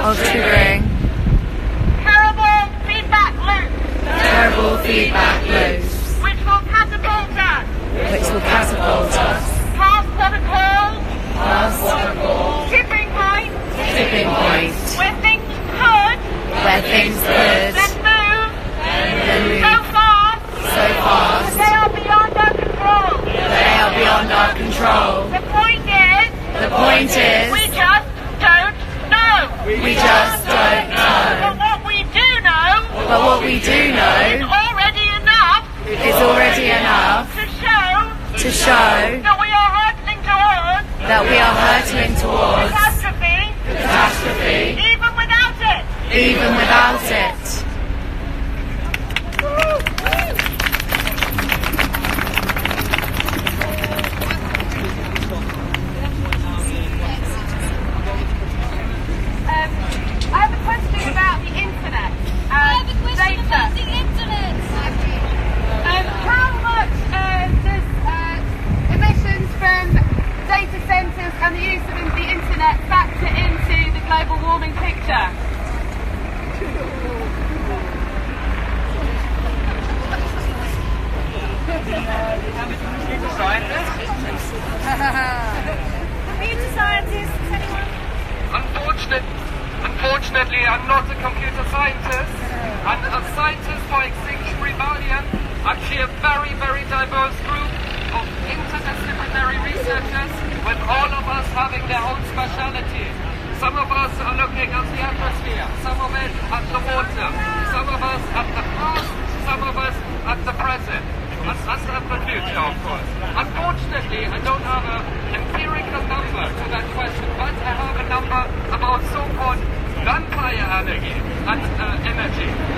of triggering terrible feedback loops, which will catapult us past tipping point, where things could then move so fast they are beyond our control. The point is we just don't know. But what we do know is already enough to show that we are hurtling towards catastrophe, even without it. I have a question about the internet. How much does emissions from data centres and the use of the internet factor into the global warming picture? Computer scientists, anyone? Unfortunately, I'm not a computer scientist. I'm a scientist for Extinction Rebellion. Actually, a very, very diverse group of interdisciplinary researchers, with all of us having their own speciality. Some of us are looking at the atmosphere, some of it at the water, some of us at the past, some of us at the present, and at the future, of course. Unfortunately, I don't have an empirical number to that question, but I have a number about so-called gunfire energy,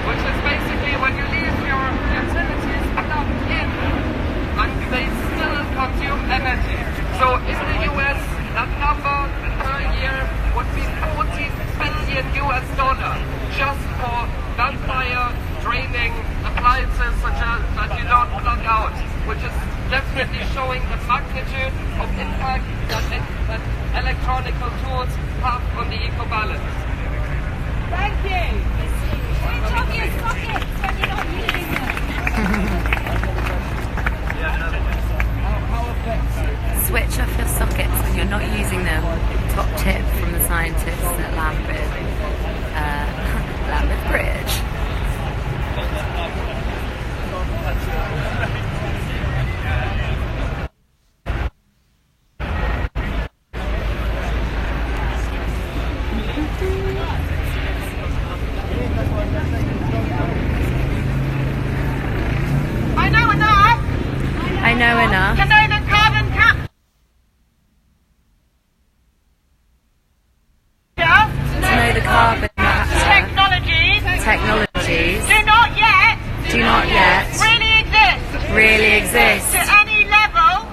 which is basically when you leave your utilities plugged in and they still consume energy. So in the US, that number per year would be $14 billion just for gunfire draining appliances such as that you don't plug out, which is definitely showing the magnitude of impact that electronic tools have on the eco-balance. Thank you. Switch off your sockets when you're not using them. Switch off your sockets when you're not using them. Top tip from the scientists at Lambeth Bridge. I know enough. To know that carbon capture technologies do not yet really exist to any level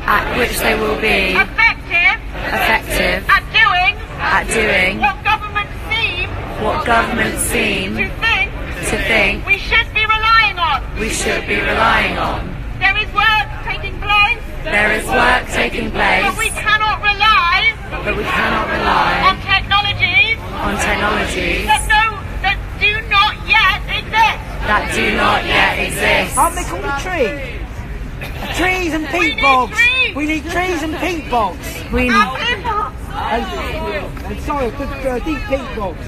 at which they will be effective at doing what governments seem to think we should be relying on. There is work taking place, but we cannot rely on technologies that do not yet exist. Aren't they called a tree? Trees and peat bogs. We need trees and peat bogs. we And sorry, deep peat bogs.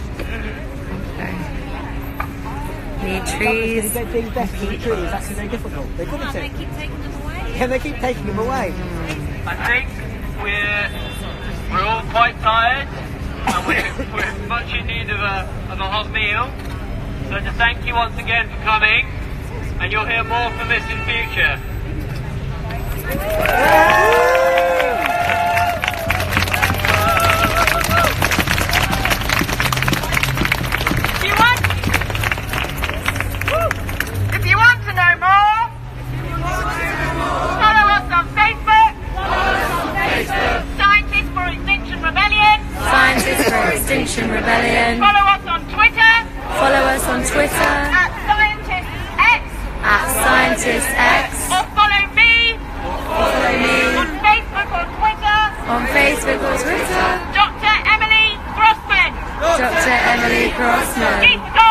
need trees. They invest in the trees. That's very difficult. They're good at it. They keep taking them away. Can they keep taking them away? I think we're all quite tired, and we're much in need of a hot meal. So to thank you once again for coming, and you'll hear more from this in future. If you want to know more, follow us on Facebook. Scientists for Extinction Rebellion. Scientists for Extinction Rebellion. Follow us on Twitter. At ScientistX. Or follow me Follow me on Facebook or Twitter. on Facebook or Twitter. Dr. Dr. Emily Grossman. Keep going.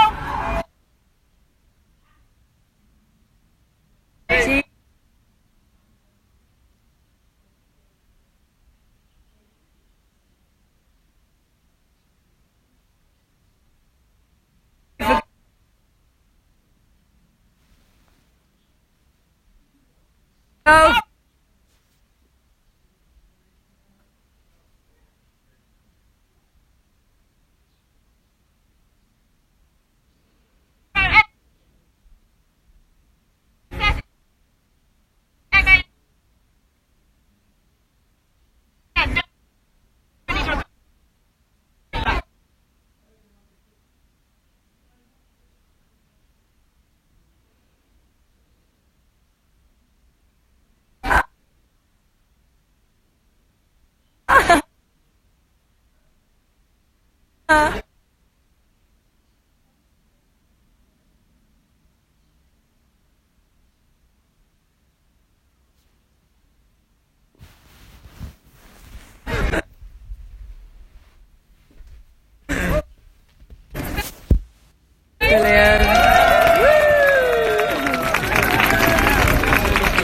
Oh. Brilliant.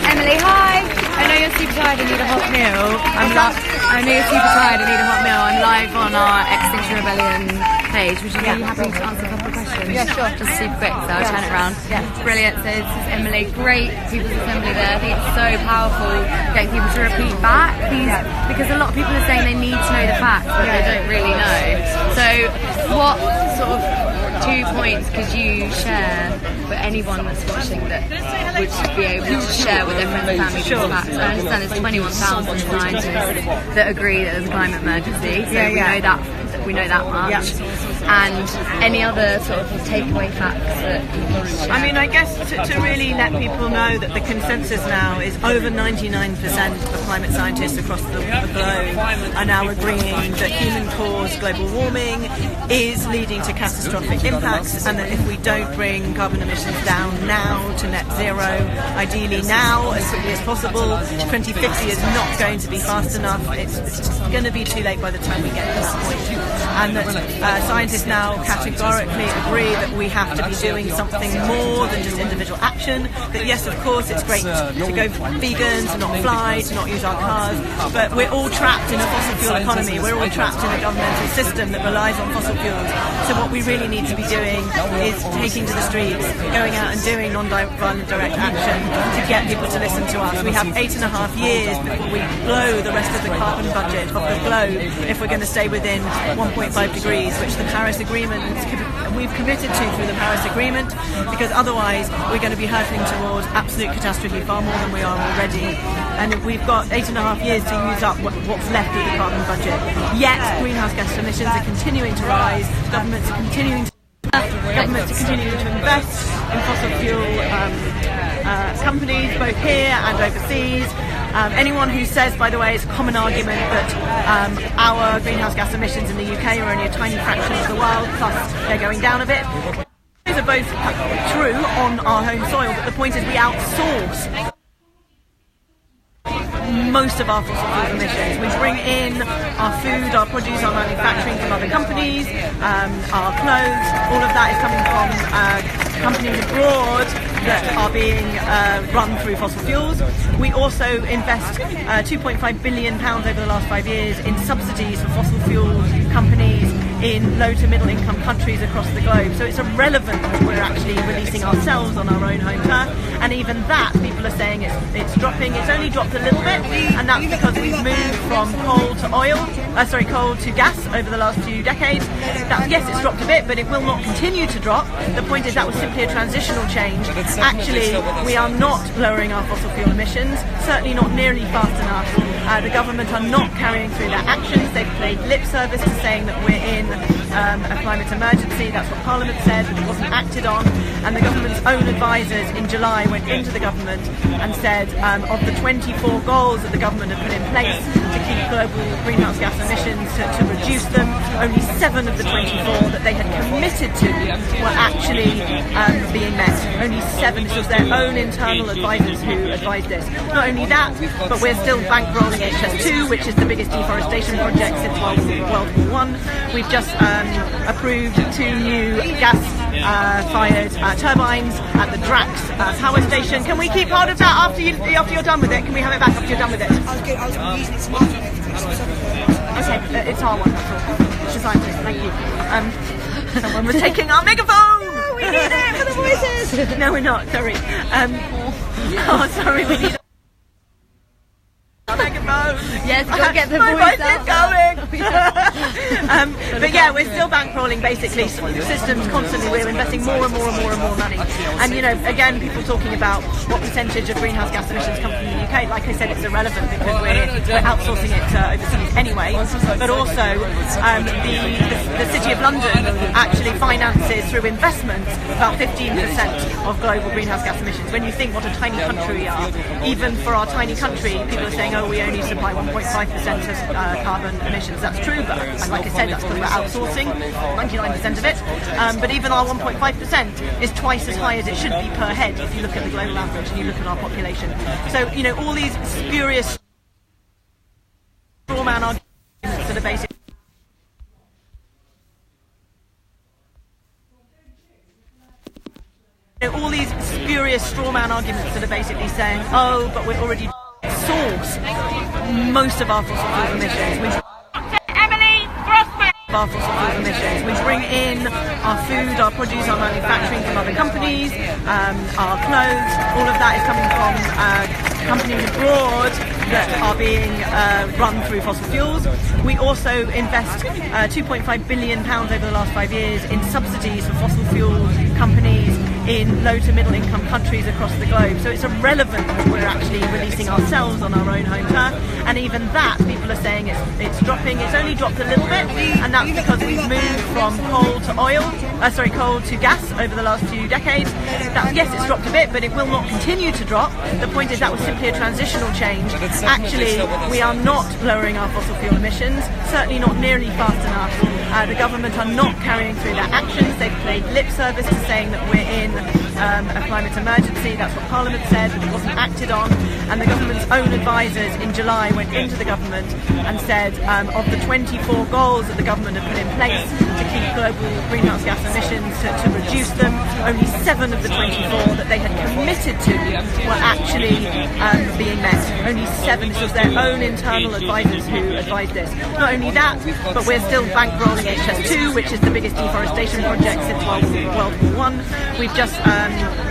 Emily, hi. I know you're super tired and need a hot meal. I know you're super tired and need a hot meal. I'm live on our Extinction Rebellion page. Would you be happy to answer a couple of questions? Yeah, sure. Just super quick, so I'll turn it around. Yeah. Brilliant. So this is Emily. Great People's Assembly there. I think it's so powerful getting people to repeat back these, because a lot of people are saying they need to know the facts, but they don't really know. So what sort of 2 points could you share for anyone that's watching that would be able to share with their friends and family these facts? I understand there's 21,000 scientists that agree that there's a climate emergency, so we know that much. And any other sort of takeaway facts that you can share? I mean, I guess to really let people know that the consensus now is over 99% of climate scientists across the globe are now agreeing that human-caused global warming is leading to catastrophic impacts, and that if we don't bring carbon emissions down now to net zero, ideally now, as quickly as possible, 2050 is not going to be fast enough. It's going to be too late by the time we get to that point. And that scientists now categorically agree that we have to be doing something more than just individual action. That yes, of course, it's great to go vegan, to not fly, to not use our cars, but we're all trapped in a fossil fuel economy. We're all trapped in a governmental system that relies on fossil fuels. So what we really need to be doing is taking to the streets, going out and doing non-violent direct action to get people to listen to us. We have 8.5 years before we blow the rest of the carbon budget of the globe if we're going to stay within 1.5 degrees, which the Paris Agreement, we've committed to through the Paris Agreement, because otherwise we're going to be hurtling towards absolute catastrophe far more than we are already. And we've got 8.5 years to use up what's left of the carbon budget. Yet greenhouse gas emissions are continuing to rise, governments are continuing to invest in fossil fuel companies, both here and overseas. Anyone who says, by the way, it's a common argument that our greenhouse gas emissions in the UK are only a tiny fraction of the world, plus they're going down a bit. Those are both true on our home soil, but the point is we outsource most of our fossil fuel emissions. We bring in our food, our produce, our manufacturing from other companies, our clothes. All of that is coming from companies abroad that are being run through fossil fuels. We also invest £2.5 billion over the last 5 years in subsidies for fossil fuel companies in low to middle income countries across the globe. So it's irrelevant that we're actually releasing ourselves on our own home turf, and even that people are saying it's dropping. It's only dropped a little bit, and that's because we've moved from coal to gas over the last few decades. Yes, it's dropped a bit, but it will not continue to drop. The point is that was simply a transitional change. Actually, we are not lowering our fossil fuel emissions, certainly not nearly fast enough. The government are not carrying through their actions. They've played lip service to saying that we're in a climate emergency. That's what Parliament said, but it wasn't acted on. And the government's own advisors in July went into the government and said of the 24 goals that the government had put in place to keep global greenhouse gas emissions, to reduce them, only 7 of the 24 that they had committed to were actually being met. Only 7. This was their own internal advisors who advised this. Not only that, but we're still bankrolling HS2, which is the biggest deforestation project since World War I. We've just approved 2 new gas-fired turbines at the Drax power station. Can we keep hold of that after you're done with it? Can we have it back after you're done with it? I was using it to market it. Okay, it's our one, that's all. It's designed to, thank you. Someone was taking our megaphone! We need it for the voices! No, we're not, sorry. Sorry, we need our megaphone! Yes, go get the My voice voice is out. going! But yeah, we're still bankrolling basically systems constantly. We're investing more and more and more and more money. And you know, again, people talking about what percentage of greenhouse gas emissions come from the UK. Like I said, it's irrelevant because we're outsourcing it overseas anyway. But also, the City of London actually finances through investments about 15% of global greenhouse gas emissions. When you think what a tiny country we are, even for our tiny country, people are saying, oh, we only supply 1.5% of carbon emissions. That's true, but like I said, that's because we're outsourcing 99% of it. But even our 1.5% is twice as high as it should be per head if you look at the global average and you look at our population. So, you know, all these spurious straw man arguments that are basically all these spurious straw man arguments that are basically saying, oh, but we're already source most of our fossil fuel emissions. Emily Grossman. Our fossil fuel emissions. We bring in our food, our produce, our manufacturing from other companies, our clothes. All of that is coming from companies abroad that are being run through fossil fuels. We also invest £2.5 billion over the last 5 years in subsidies for fossil fuel companies in low to middle income countries across the globe. So it's irrelevant that we're actually releasing ourselves on our own home turf, and even that people are saying it's dropping. It's only dropped a little bit, and that's because we've moved from coal to gas over the last few decades. Yes, it's dropped a bit, but it will not continue to drop. The point is that was simply a transitional change. Actually, we are not lowering our fossil fuel emissions, certainly not nearly fast enough. The government are not carrying through their actions. They've played lip service to saying that we're in a climate emergency. That's what Parliament said, but it wasn't acted on. And the government's own advisors in July went into the government and said of the 24 goals that the government had put in place to keep global greenhouse gas emissions, to reduce them, only 7 of the 24 that they had committed to were actually being met. Only 7. This was their own internal advisors who advised this. Not only that, but we're still bankrolling HS2, which is the biggest deforestation project since World War I. We've just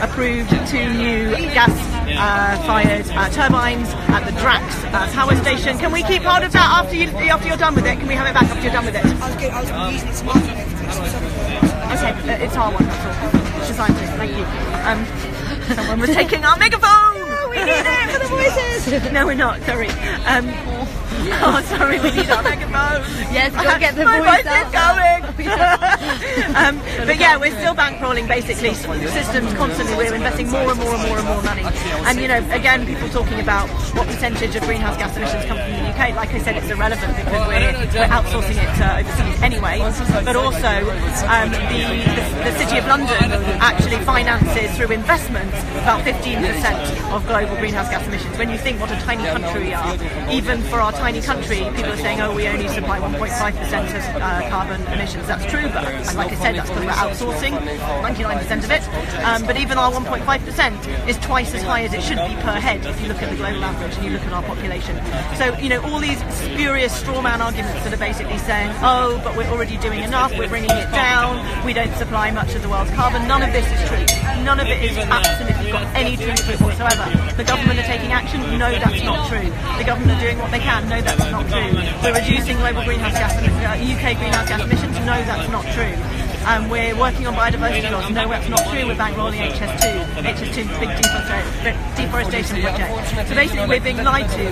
approved 2 new gas-fired turbines at the Drax power station. Can we keep hold of that after you're done with it? Can we have it back after you're done with it? I was using it to market it. Okay, it's our one, that's all. It's designed to, thank you. Someone was taking our megaphone! We need it for the voices! No, we're not, sorry. Sorry, we need our megaphone. Yes, go get the My voice voice out. is going! But yeah, we're still bankrolling basically systems constantly. We're investing more and more and more and more money. And you know, again, people talking about what percentage of greenhouse gas emissions come from the UK. Like I said, it's irrelevant because we're outsourcing it overseas anyway. But also, the City of London actually finances through investments about 15% of global greenhouse gas emissions. When you think what a tiny country we are, even for our tiny country, people are saying, oh, we only supply 1.5% of carbon emissions. That's true, but like I said, that's because we're outsourcing 99% of it. But even our 1.5% is twice as high as it should be per head if you look at the global average and you look at our population. So, you know, all these spurious straw man arguments that are basically saying, oh, but we're already doing enough, we're bringing it down, we don't supply much of the world's carbon. None of this is true. None of it is absolutely got any truth to it whatsoever. The government are taking action? No, that's not true. The government are doing what they can? No, that's not true. We're reducing global greenhouse gas UK greenhouse gas emissions? No, that's not true. We're working on biodiversity laws? No, that's not true. We're bankrolling HS2. HS2 big deforestation. deforestation project. So basically we're being lied to.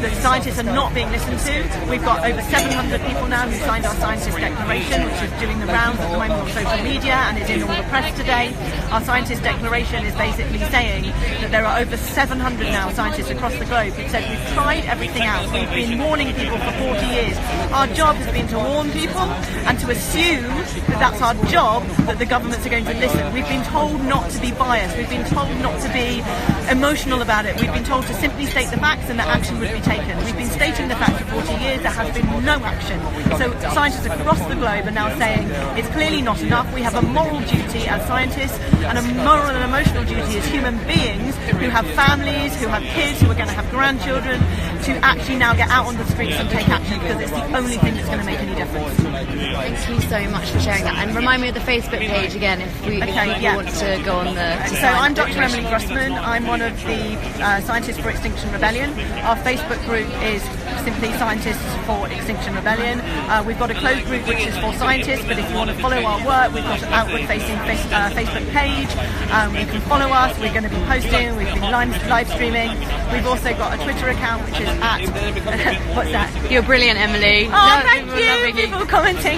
The scientists are not being listened to. We've got over 700 people now who signed our scientist declaration, which is doing the rounds at the moment on social media and is in all the press today. Our scientist declaration is basically saying that there are over 700 now scientists across the globe who said we've tried everything else. We've been warning people for 40 years. Our job has been to warn people and to assume that that's our job, that the governments are going to listen. We've been told not to be biased. We've been told not to be emotional about it. We've been told to simply state the facts and that action would be taken. We've been stating the facts for 40 years. There has been no action. So scientists across the globe are now saying it's clearly not enough. We have a moral duty as scientists and a moral and emotional duty as human beings who have families, who have kids, who are going to have grandchildren, to actually now get out on the streets and take action, because it's the only thing that's going to make any difference. Thank you so much for sharing that. And remind me of the Facebook page again if people want to go on the... So I'm Dr. Emily Grossman. I'm one of the scientists for Extinction Rebellion. Our Facebook group is simply Scientists for Extinction Rebellion. We've got a closed group which is for scientists, but if you want to follow our work, we've got an outward-facing Facebook page. You can follow us. We're going to be posting. We've been live streaming. We've also got a Twitter account which is at... what's that? You're brilliant, Emily. Oh, thank you. People commenting.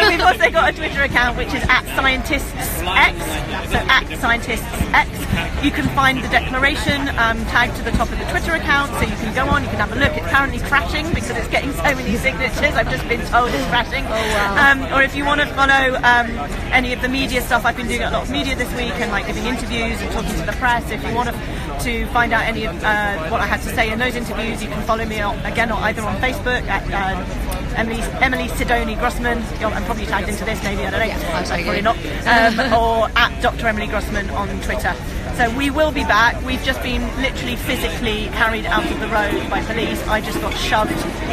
We've also got a Twitter account which is at ScientistsX. So at ScientistsX. You can find the declaration tagged to the top of the Twitter account, so you can go on, you can have a look. It's currently crashing because it's getting so many signatures. I've just been told it's crashing. Oh, wow. Or if you want to follow any of the media stuff, I've been doing a lot of media this week and like giving interviews and talking to the press. If you want to find out any of what I had to say in those interviews, you can follow me again either on Facebook at Emily Sidoni Grossman. I'm probably tagged into this, maybe, I don't know. Yeah, probably not. Or at Dr. Emily Grossman on Twitter. So we will be back. We've just been literally physically carried out of the road by police. I just got shoved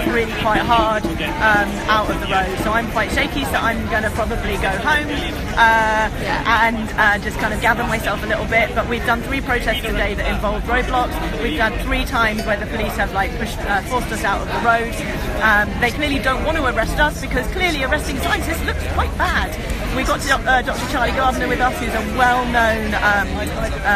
really quite hard out of the road. So I'm quite shaky, so I'm going to probably go home and just kind of gather myself a little bit. But we've done 3 protests today that involved roadblocks. We've done 3 times where the police have forced us out of the road. They clearly don't want to arrest us because clearly arresting scientists looks quite bad. We got Dr. Charlie Gardner with us, who's a well-known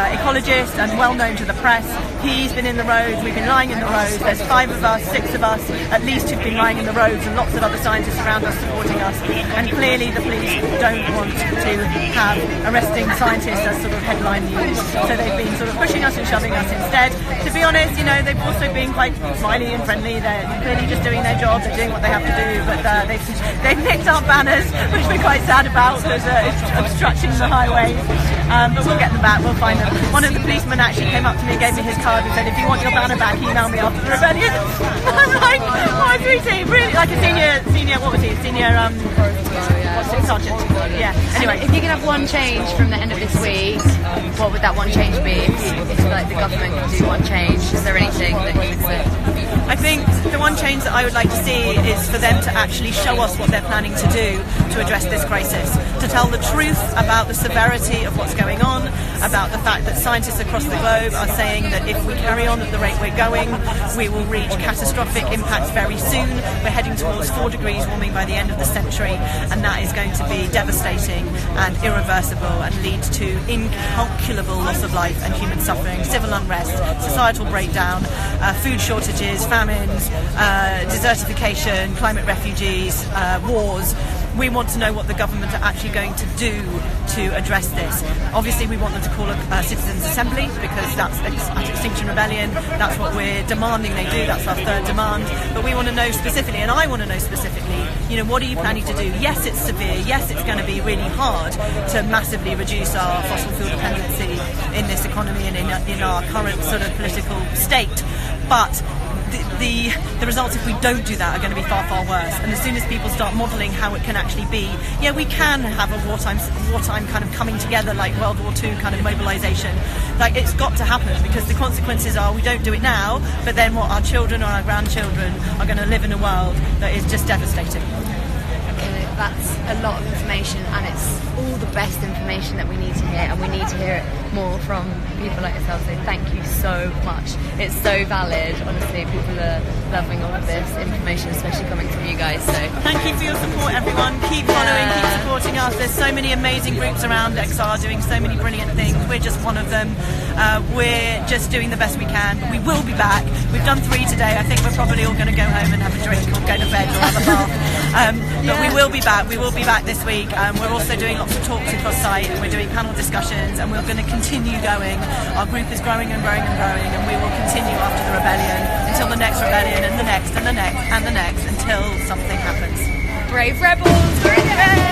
ecologist and well-known to the press. He's been in the roads, we've been lying in the roads. There's 5 of us, 6 of us at least who've been lying in the roads, and lots of other scientists around us supporting us. And clearly the police don't want to have arresting scientists as sort of headline news. So they've been sort of pushing us and shoving us instead. To be honest, they've also been quite smiley and friendly. They're clearly just doing their job, they're doing what they have to do, but they've nicked our banners, which we're quite sad about because it's obstructing the highway. But we'll get them back, we'll find them. One of the policemen actually came up to me and gave me his card and said, if you want your banner back, email me after the rebellion. I'm like, oh, sweetie, really? Like a senior, what was he? Senior, sergeant. Yeah, anyway. If you could have one change from the end of this week, what would that one change be? If the government could do one change, is there anything that you would say? I think the one change that I would like to see is for them to actually show us what they're planning to do to address this crisis, to tell the truth about the severity of what's going on, about the fact that scientists across the globe are saying that if we carry on at the rate we're going, we will reach catastrophic impacts very soon. We're heading towards 4 degrees warming by the end of the century, and that is going to be devastating and irreversible and lead to incalculable loss of life and human suffering, civil unrest, societal breakdown, food shortages, famines, desertification, climate refugees, wars. We want to know what the government are actually going to do to address this. Obviously we want them to call a citizens' assembly because that's at Extinction Rebellion, that's what we're demanding they do, that's our 3rd demand. But we want to know specifically, and I want to know specifically, what are you planning to do? Yes, it's severe, yes, it's going to be really hard to massively reduce our fossil fuel dependency in this economy and in our current sort of political state, but the results if we don't do that are going to be far, far worse. And as soon as people start modelling how it can actually be, we can have a wartime kind of coming together like World War II kind of mobilisation. Like, it's got to happen because the consequences are we don't do it now, but then what, our children or our grandchildren are going to live in a world that is just devastating. that's a lot of information, and it's all the best information that we need to hear, and we need to hear it more from people like yourself. So thank you so much. It's so valid. Honestly, people are loving all of this information, especially coming from you guys. So thank you for your support, everyone. Keep following, keep supporting us. There's so many amazing groups around XR doing so many brilliant things. We're just one of them. We're just doing the best we can. We will be back. We've done 3 today. I think we're probably all going to go home and have a drink or go to bed or have a bath. But we will be back. We will be back this week. We're also doing lots of talks across site, and we're doing panel discussions, and we're going to continue going. Our group is growing and growing and growing, and we will continue after the rebellion until the next rebellion and the next and the next and the next until something happens. Brave rebels, we're in it!